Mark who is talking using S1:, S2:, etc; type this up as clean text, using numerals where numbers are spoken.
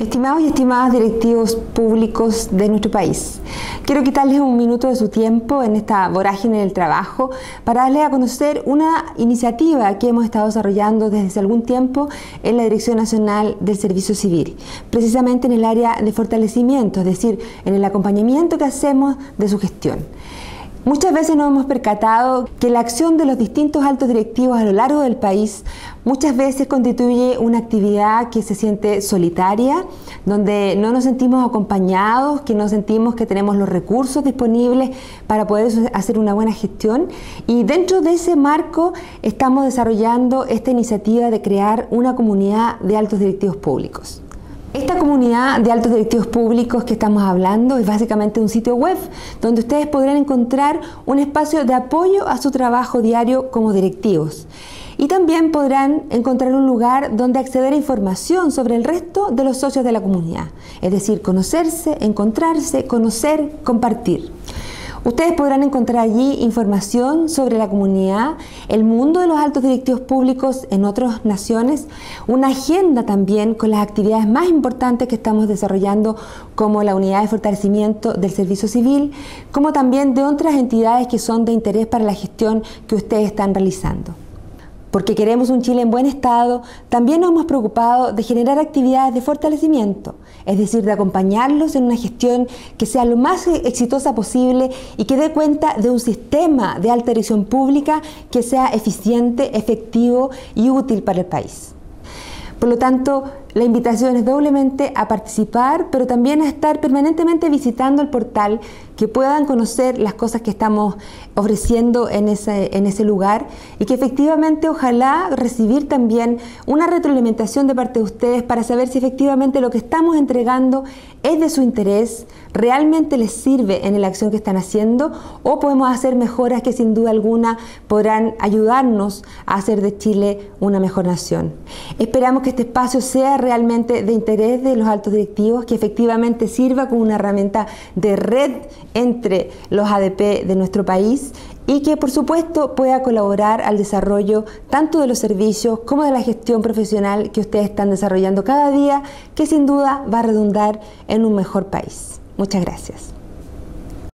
S1: Estimados y estimadas directivos públicos de nuestro país, quiero quitarles un minuto de su tiempo en esta vorágine del trabajo para darles a conocer una iniciativa que hemos estado desarrollando desde hace algún tiempo en la Dirección Nacional del Servicio Civil, precisamente en el área de fortalecimiento, es decir, en el acompañamiento que hacemos de su gestión. Muchas veces nos hemos percatado que la acción de los distintos altos directivos a lo largo del país muchas veces constituye una actividad que se siente solitaria, donde no nos sentimos acompañados, que no sentimos que tenemos los recursos disponibles para poder hacer una buena gestión. Y dentro de ese marco estamos desarrollando esta iniciativa de crear una comunidad de altos directivos públicos. Esta comunidad de altos directivos públicos que estamos hablando es básicamente un sitio web donde ustedes podrán encontrar un espacio de apoyo a su trabajo diario como directivos. Y también podrán encontrar un lugar donde acceder a información sobre el resto de los socios de la comunidad. Es decir, conocerse, encontrarse, conocer, compartir. Ustedes podrán encontrar allí información sobre la comunidad, el mundo de los altos directivos públicos en otras naciones, una agenda también con las actividades más importantes que estamos desarrollando, como la unidad de fortalecimiento del servicio civil, como también de otras entidades que son de interés para la gestión que ustedes están realizando. Porque queremos un Chile en buen estado, también nos hemos preocupado de generar actividades de fortalecimiento, es decir, de acompañarlos en una gestión que sea lo más exitosa posible y que dé cuenta de un sistema de alta dirección pública que sea eficiente, efectivo y útil para el país. Por lo tanto, la invitación es doblemente a participar, pero también a estar permanentemente visitando el portal, que puedan conocer las cosas que estamos ofreciendo en ese lugar y que efectivamente ojalá recibir también una retroalimentación de parte de ustedes para saber si efectivamente lo que estamos entregando es de su interés, realmente les sirve en la acción que están haciendo, o podemos hacer mejoras que sin duda alguna podrán ayudarnos a hacer de Chile una mejor nación. Esperamos que este espacio sea realmente de interés de los altos directivos, que efectivamente sirva como una herramienta de red entre los ADP de nuestro país y que por supuesto pueda colaborar al desarrollo tanto de los servicios como de la gestión profesional que ustedes están desarrollando cada día, que sin duda va a redundar en un mejor país. Muchas gracias.